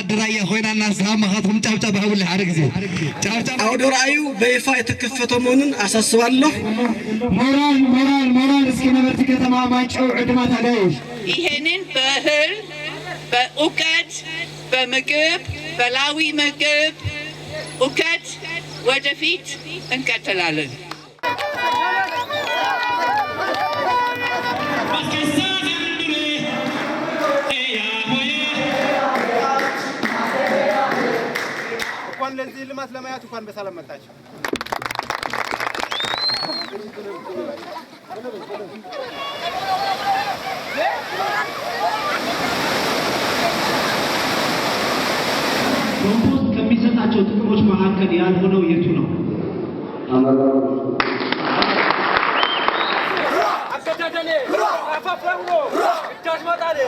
دريا خوينا الناس هم خاطهم تعبت بحول الحركة تعبت أود رأيو بيفا يتكفت مونن أساس والله مورال اسكنا برتكة مع مايتشو عدمات عليه ይሄንን በእህል በእውቀት በምግብ በላዊ ምግብ እውቀት ወደፊት እንቀጥላለን ለዚህ ልማት ለማያት እንኳን በሰላም መጣችሁ ኮምፖስት ከሚሰጣቸው ጥቅሞች መካከል ያልሆነው የቱ ነው? አከታተለ አፋፍራው ታስማታለ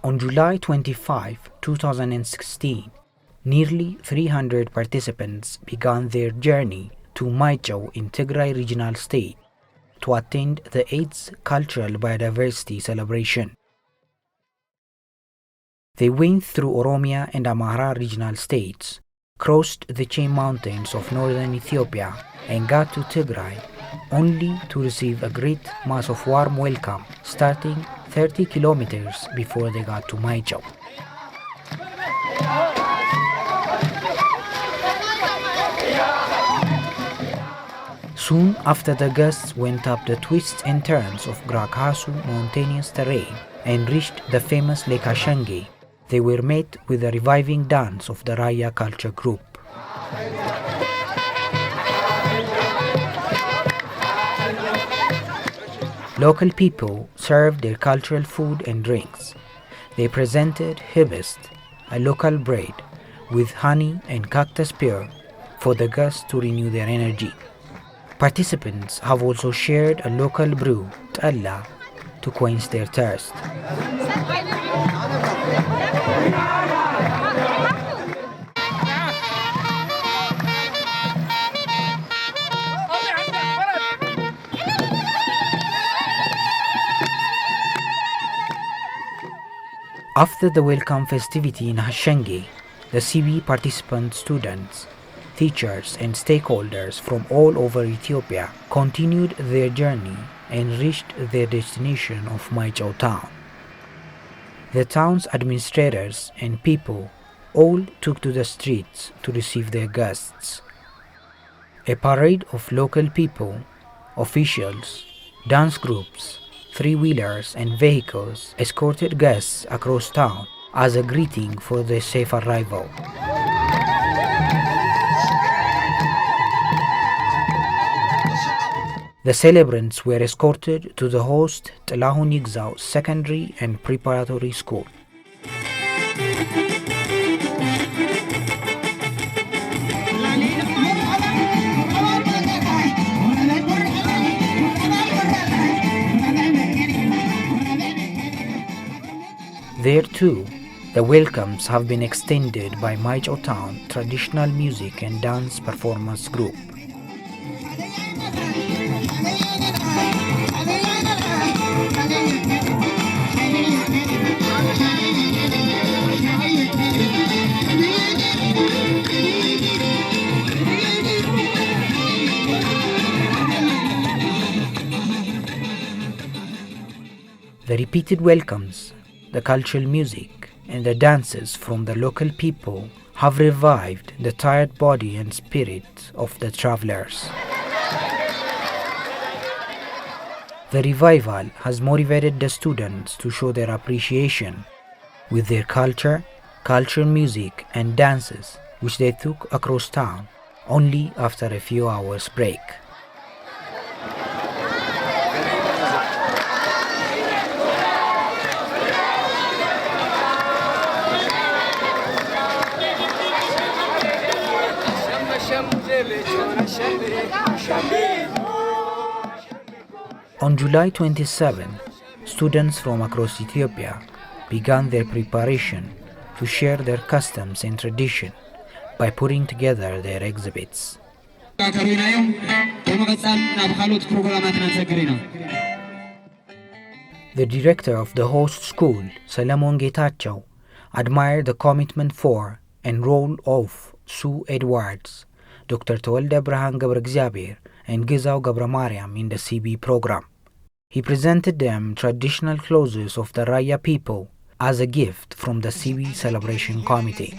On July 25, 2016, nearly 300 participants began their journey to Maichew in Tigray Regional State to attend the 8th Cultural Biodiversity Celebration. They went through Oromia and Amhara regional states, crossed the chain mountains of northern Ethiopia and got to Tigray only to receive a great mass of warm welcome starting 30 kilometers before they got to Maichew. Soon after the guests went up the twists and turns of Grakhasu mountainous terrain and reached the famous Lake Ashange, they were met with a reviving dance of the Raya culture group. Local people served their cultural food and drinks. They presented hibist, a local bread, with honey and cactus pear for the guests to renew their energy. Participants have also shared a local brew, talla, to quench their thirst. After the welcome festivity in Hashange, the CB participant students, teachers and stakeholders from all over Ethiopia continued their journey and reached their destination of Maichew town. The town's administrators and people all took to the streets to receive their guests. A parade of local people, officials, dance groups, three-wheelers and vehicles escorted guests across town as a greeting for their safe arrival. The celebrants were escorted to the host Tilahun Yigzau Secondary and Preparatory School. There too, The welcomes have been extended by Maichew Town Traditional Music and Dance Performance Group. The repeated welcomes, the cultural music, and the dances from the local people have revived the tired body and spirit of the travelers. The revival has motivated the students to show their appreciation with their culture, cultural music, and dances, which they took across town only after a few hours break. On July 27, students from across Ethiopia began their preparation to share their customs and tradition by putting together their exhibits. The director of the host school, Salamon Getachew, admired the commitment for and role of Sue Edwards, Dr. Tewelde Birhan ገብረ and Gizaw Gabra Mariam in the CB program. He presented them traditional clothes of the Raya people as a gift from the CB celebration committee.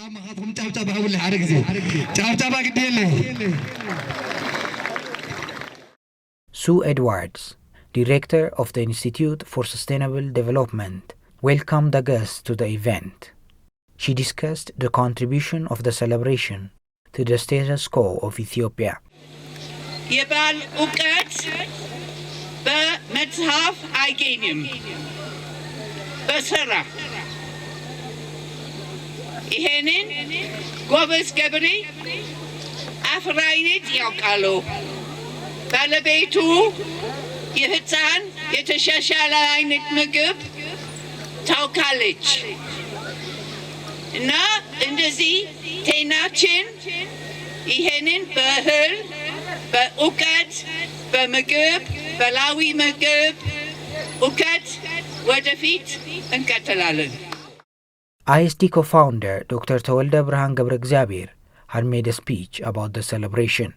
Sue Edwards, director of the Institute for Sustainable Development, welcomed the guests to the event. She discussed the contribution of the celebration to the status quo of Ethiopia. የባል እውቀት በመጽሐፍ አይገኝም፣ በስራ። ይሄንን ጎበዝ ገበሬ አፍራይነት ያውቃሉ። ባለቤቱ የህፃን የተሻሻለ አይነት ምግብ ታውቃለች እና እንደዚህ ጤናችን ይሄንን በእህል በእውቀት በምግብ በላዊ ምግብ እውቀት ወደፊት እንቀጥላለን። ISD co-founder Dr. Tewelde Birhan ገብረ had made a speech about the celebration.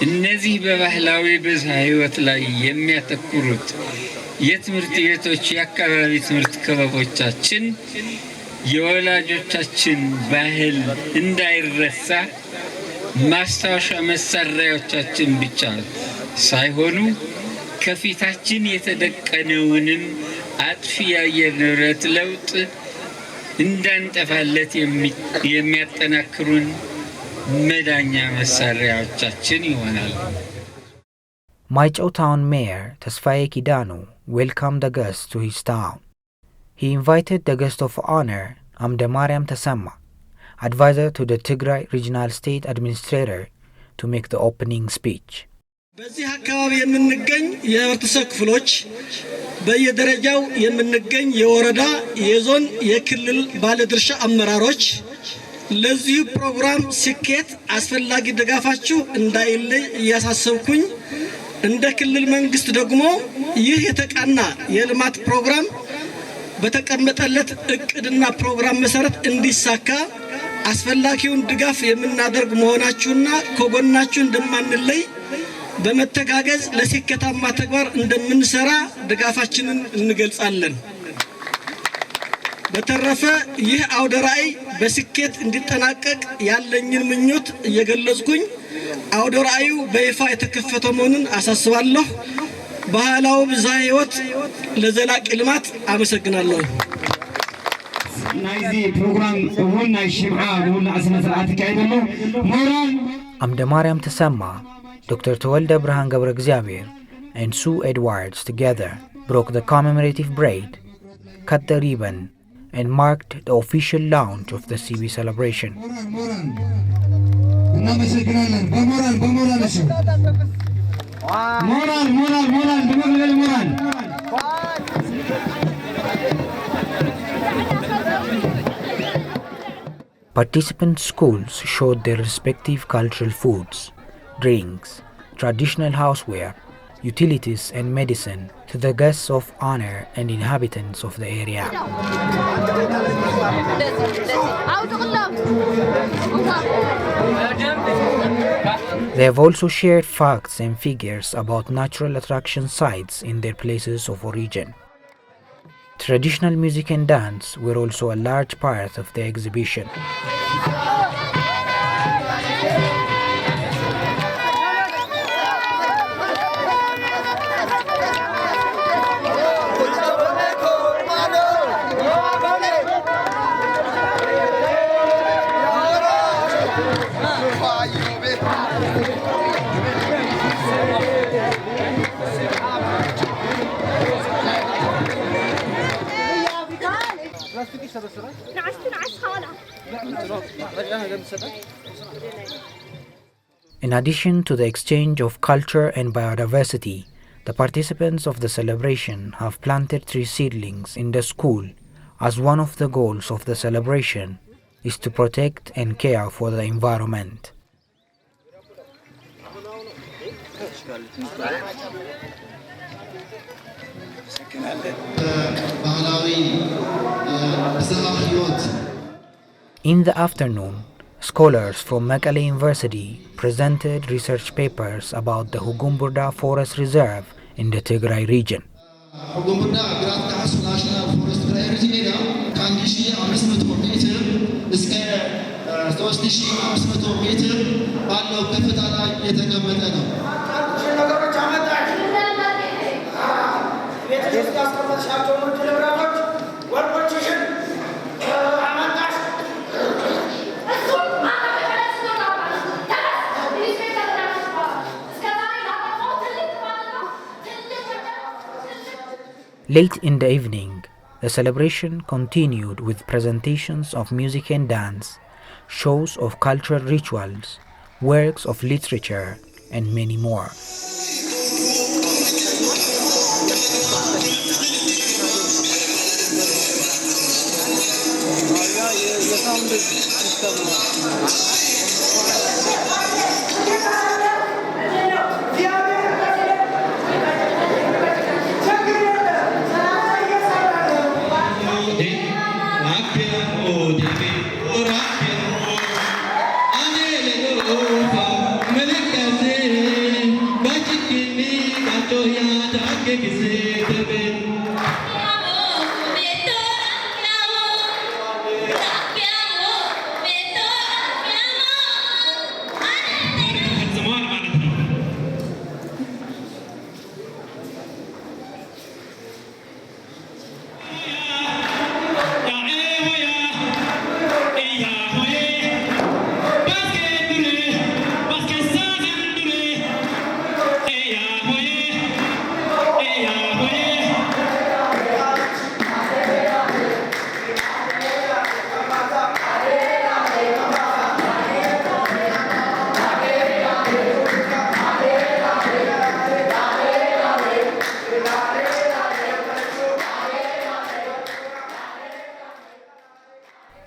እነዚህ በባህላዊ ብዝሃ ህይወት ላይ የሚያተኩሩት የትምህርት ቤቶች የአካባቢ ትምህርት ክበቦቻችን የወላጆቻችን ባህል እንዳይረሳ ማስታወሻ መሳሪያዎቻችን ብቻ ሳይሆኑ ከፊታችን የተደቀነውንም አጥፊ የአየር ንብረት ለውጥ እንዳንጠፋለት የሚያጠናክሩን መዳኛ መሳሪያዎቻችን ይሆናሉ። Maichew Town Mayor Tesfaye Kidanu welcomed the guests to his town. He invited the guest of honor Amde Mariam Tesama, advisor to the Tigray Regional State Administrator, to make the opening speech. በዚህ አካባቢ የምንገኝ የህብረተሰብ ክፍሎች በየደረጃው የምንገኝ የወረዳ የዞን የክልል ባለድርሻ አመራሮች ለዚህ ፕሮግራም ስኬት አስፈላጊ ድጋፋችሁ እንዳይለይ እያሳሰብኩኝ እንደ ክልል መንግስት ደግሞ ይህ የተቃና የልማት ፕሮግራም በተቀመጠለት እቅድና ፕሮግራም መሰረት እንዲሳካ አስፈላጊውን ድጋፍ የምናደርግ መሆናችሁና ከጎናችሁ እንደማንለይ በመተጋገዝ ለስኬታማ ተግባር እንደምንሰራ ድጋፋችንን እንገልጻለን። በተረፈ ይህ አውደ ራዕይ በስኬት እንዲጠናቀቅ ያለኝን ምኞት እየገለጽኩኝ አውደ ራዕዩ በይፋ የተከፈተ መሆኑን አሳስባለሁ። ባህላዊ ብዝሃ ህይወት ለዘላቂ ልማት አመሰግናለሁ። ናይዚ ፕሮግራም ሁሉ ሽምዓ ሁሉ አስነ ስርዓት ካይደሉ ሞራል Amde Mariam Tesama, Dr. Tewelde Birhan ገብረ and Sue Edwards together broke the commemorative braid, cut the ribbon, and marked the official launch of the CB celebration. ሞራል Participant schools showed their respective cultural foods, drinks, traditional houseware, utilities and medicine to the guests of honor and inhabitants of the area. They have also shared facts and figures about natural attraction sites in their places of origin. Traditional music and dance were also a large part of the exhibition. In addition to the exchange of culture and biodiversity, the participants of the celebration have planted 3 seedlings in the school, as one of the goals of the celebration is to protect and care for the environment. In the afternoon, scholars from Maichew University presented research papers about the Hugumburda Forest Reserve in the Tigray region. Late in the evening, the celebration continued with presentations of music and dance, shows of cultural rituals, works of literature, and many more.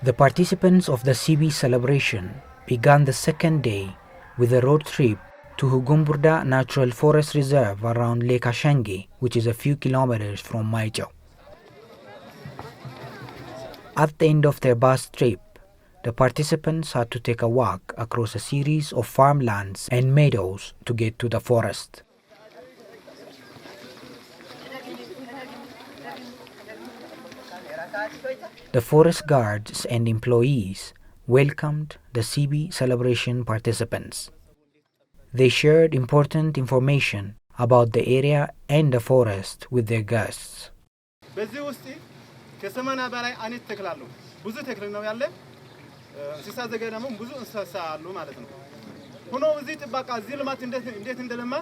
The participants of the CB celebration began the second day with a road trip to Hugumburda Natural Forest Reserve around Lake Ashenge, which is a few kilometers from Maichew. At the end of their bus trip, the participants had to take a walk across a series of farmlands and meadows to get to the forest. The forest guards and employees welcomed the CB celebration participants. They shared important information about the area and the forest with their guests. በዚህ ውስጥ ከ80 በላይ አይነት ተክል አለው። ብዙ ተክል ነው ያለ። እንስሳ ዘገዳሙ ብዙ እንስሳ አሉ ማለት ነው። ሆኖ እዚህ ጥበቃ እዚህ ልማት እንዴት እንደለማ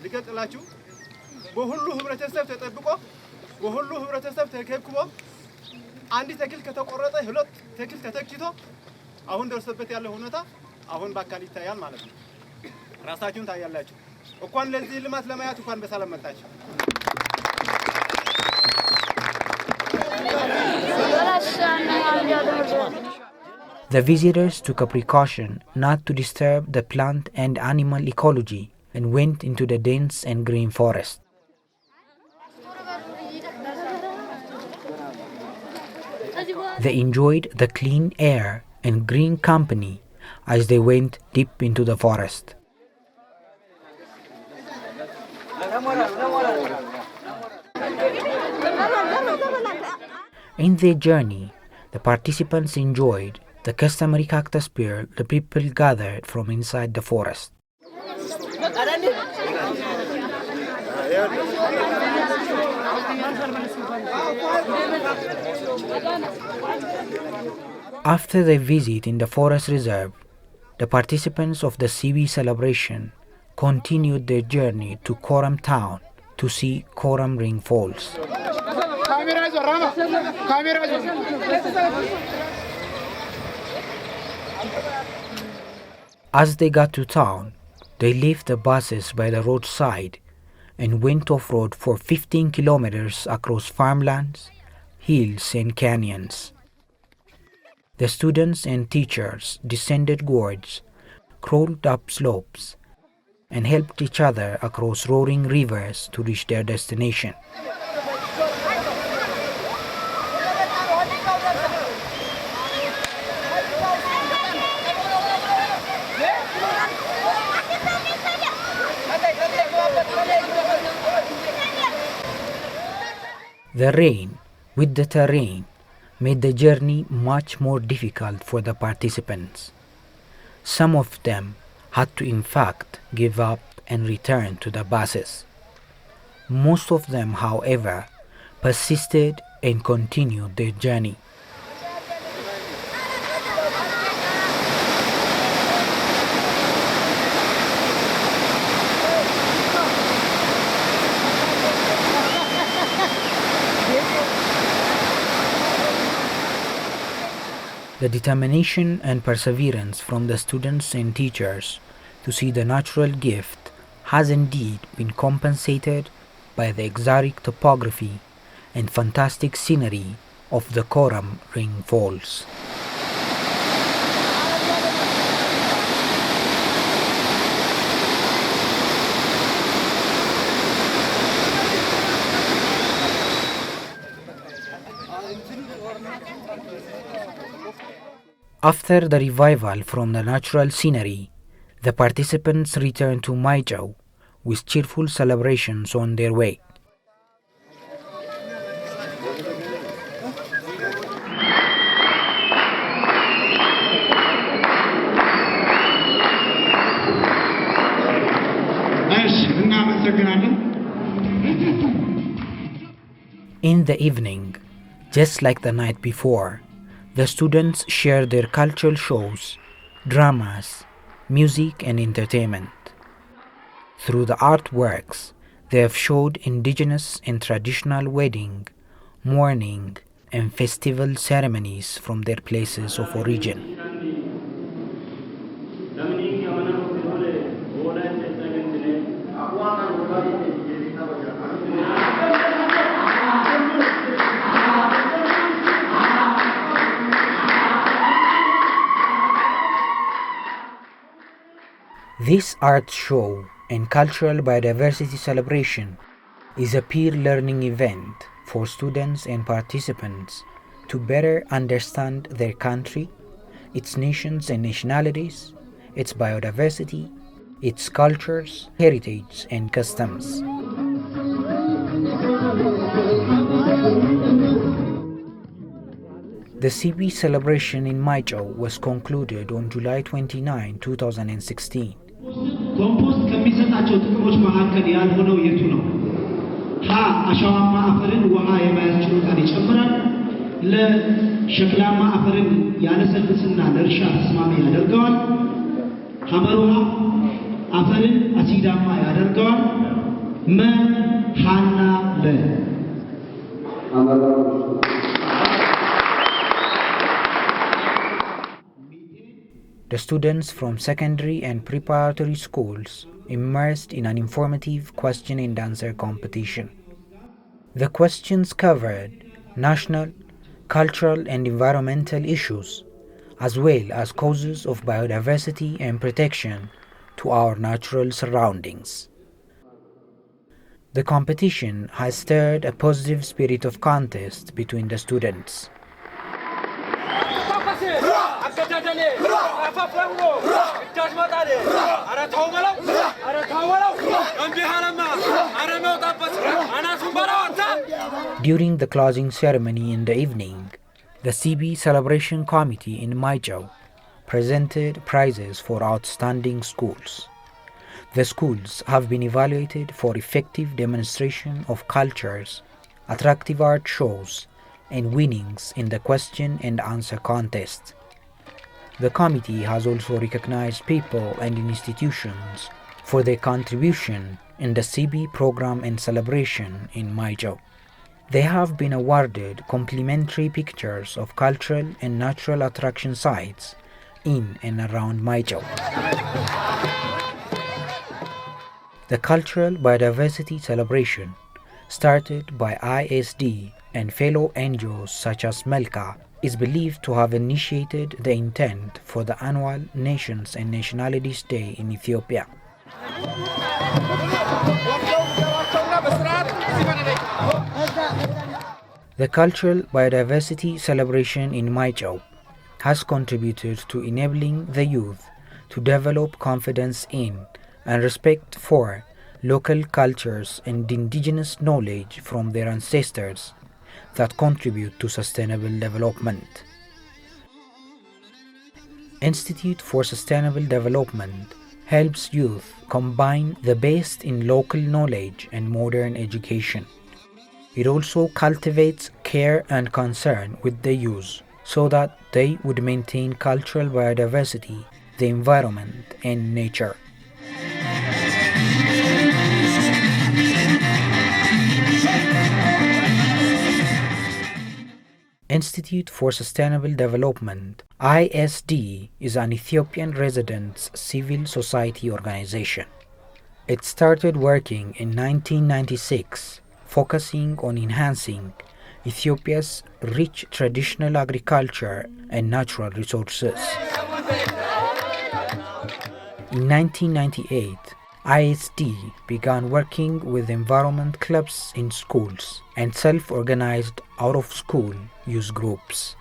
ሊቀጥላችሁ በሁሉ ህብረተሰብ ተጠብቆ በሁሉ ህብረተሰብ ተከብክቦ አንድ ተክል ከተቆረጠ ሁለት ተክል ተተክቶ አሁን ደርሰበት ያለው ሁኔታ አሁን በአካል ይታያል ማለት ነው። ራሳችሁን ታያላችሁ። እንኳን ለዚህ ልማት ለማያት እንኳን በሰላም መጣችሁ። Gracias. The visitors took a precaution not to disturb the plant and animal ecology and went into the dense and green forest. They enjoyed the clean air and green company as they went deep into the forest. In their journey, the participants enjoyed the customary cactus beer the people gathered from inside the forest. After their visit in the forest reserve, the participants of the Sibi celebration continued their journey to Koram town to see Koram Ring Falls. As they got to town, they left the buses by the roadside and went off-road for 15 kilometers across farmlands, hills and canyons. The students and teachers descended gorges, crawled up slopes, and helped each other across roaring rivers to reach their destination. The rain with the terrain made the journey much more difficult for the participants. Some of them had to in fact give up and return to the buses. Most of them, however, persisted and continued their journey. The determination and perseverance from the students and teachers to see the natural gift has indeed been compensated by the exotic topography and fantastic scenery of the Koram Ring Falls. After the revival from the natural scenery, the participants returned to Maichew with cheerful celebrations on their way. In the evening, just like the night before, the students shared their cultural shows, dramas, music and entertainment. Through the artworks, they have showed indigenous and traditional wedding, mourning and festival ceremonies from their places of origin. This art show and cultural biodiversity celebration is a peer learning event for students and participants to better understand their country, its nations and nationalities, its biodiversity, its cultures, heritage and customs. The CB celebration in Maichew was concluded on July 29, 2016. ኮምፖስት ከሚሰጣቸው ጥቅሞች መካከል ያልሆነው የቱ ነው? ሀ አሸዋማ አፈርን ውሃ የመያዝ ችሎታን ይጨምራል። ለሸክላማ አፈርን ያለሰልስና ለእርሻ ተስማሚ ያደርገዋል። ሐመሩሃ አፈርን አሲዳማ ያደርገዋል። መ ሐና ለ The students from secondary and preparatory schools immersed in an informative question and answer competition. The questions covered national, cultural and environmental issues, as well as causes of biodiversity and protection to our natural surroundings. The competition has stirred a positive spirit of contest between the students. During the closing ceremony in the evening, the CB Celebration Committee in Maichew presented prizes for outstanding schools. The schools have been evaluated for effective demonstration of cultures, attractive art shows, and winnings in the question and answer contest. The committee has also recognized people and institutions for their contribution in the CB program and celebration in Maichew. They have been awarded complimentary pictures of cultural and natural attraction sites in and around Maichew. The Cultural Biodiversity Celebration, started by ISD and fellow NGOs such as Melka, is believed to have initiated the intent for the annual Nations and Nationalities Day in Ethiopia. The Cultural Biodiversity Celebration in Maichew has contributed to enabling the youth to develop confidence in and respect for local cultures and indigenous knowledge from their ancestors that contribute to sustainable development. Institute for Sustainable Development helps youth combine the best in local knowledge and modern education. It also cultivates care and concern with the youth so that they would maintain cultural biodiversity, the environment, and nature. Institute for Sustainable Development, ISD, is an Ethiopian residents' civil society organization. It started working in 1996, focusing on enhancing Ethiopia's rich traditional agriculture and natural resources. In 1998, ISD began working with environment clubs in schools and self-organized out-of-school youth groups.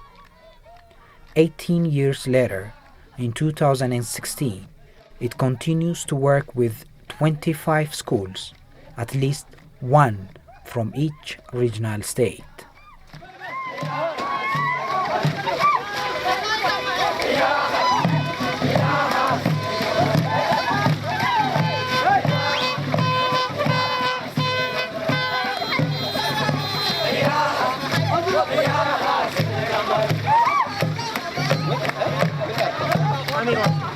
18 years later, in 2016, it continues to work with 25 schools, at least one from each regional state. I mean,